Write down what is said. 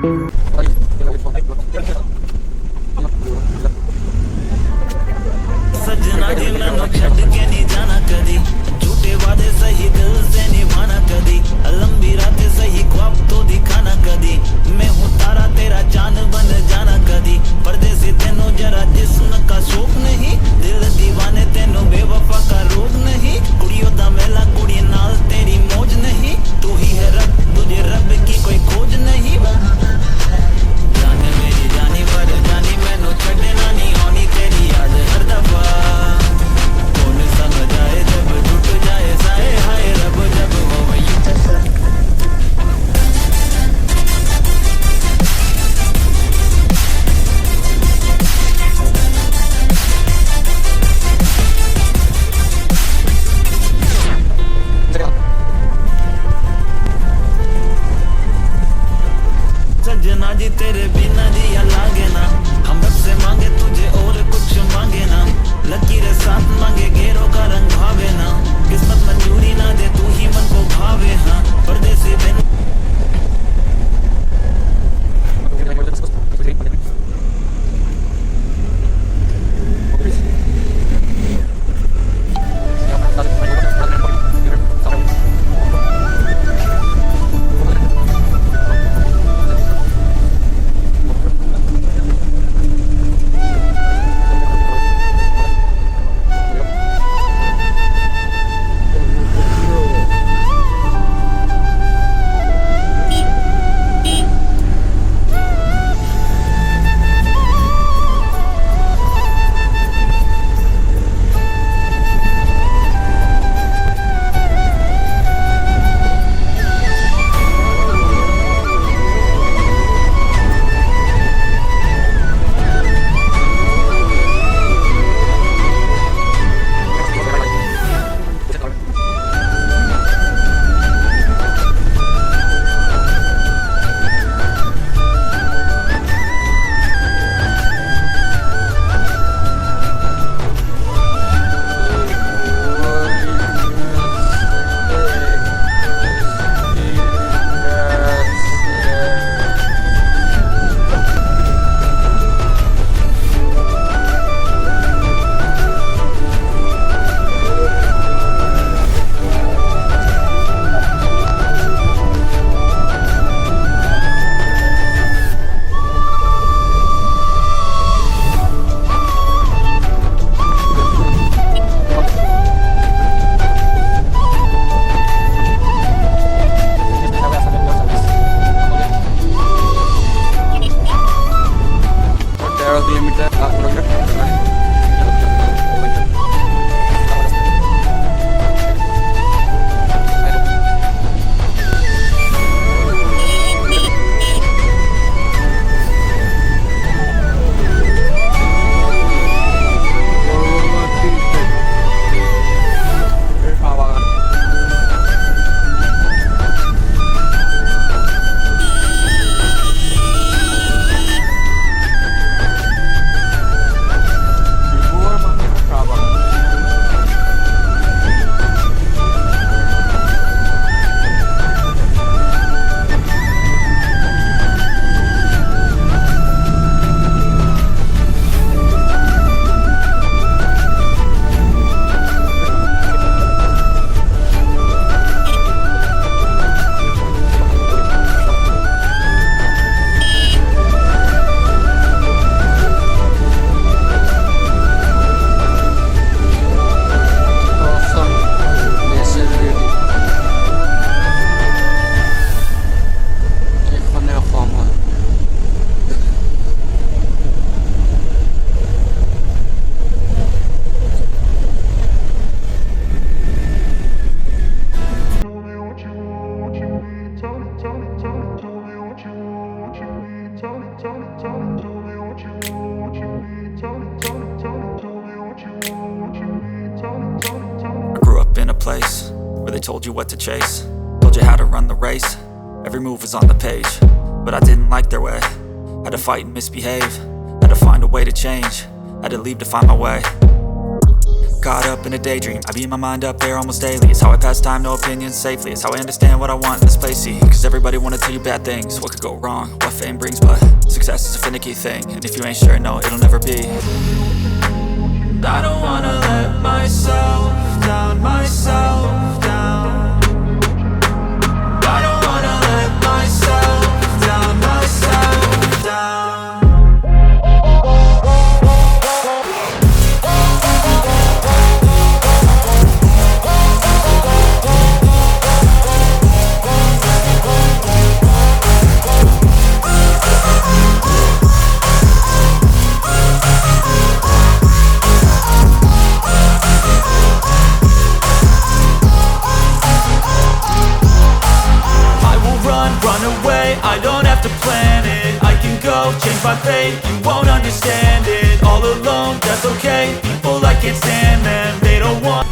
सजना जी मैनू छड्ड के नहीं जाना कदी, झूठे वादे सही दिल से निभाना कदी, लंबी रातें सही ख्वाब तो दिखाना कदी, मैं हूँ तारा तेरा चांद बन जाना कदी, परदेसी तेनों जरा जिस्म का शौक नहीं, दिल दीवाने तेनों बेवफा का रोग नहीं, कुड़ियों दा मेला कुड़ी नाल तेरी मौज नहीं, तू ही है रब तुझे रब की कोई खोज नहीं, जाने मेरी जानी पर जानी मैनू छड्डना नहीं आनी तेरी याद हर दफा, कौन समझ आए जब टूट जाए साए हाय रब जब हो सजना जी तेरे बिना जिया लागे ना, हम रब से मांगे तुझे और कुछ मांगे ना, लकीरें साथ मांगे घेरों का रंग भावे ना, किस्मत मंजूरी ना दे तू ही मन को भावे, हाँ परदेसी बिन place where they told you what to chase, told you how to run the race. Every move was on the page, but I didn't like their way. Had to fight and misbehave, had to find a way to change, had to leave to find my way. caught up in a daydream. I beat my mind up there almost daily. It's how I pass time, no opinions safely. It's how I understand what I want in this place, see. Cause everybody wanna tell you bad things. What could go wrong, what fame brings, but success is a finicky thing. And if you ain't sure, no, it'll never be. I don't wanna let myself down, myself down. I don't wanna let myself down, myself down. Run away, I don't have to plan it. I can go, change my fate, you won't understand it. All alone, that's okay, people I can't stand them. They don't want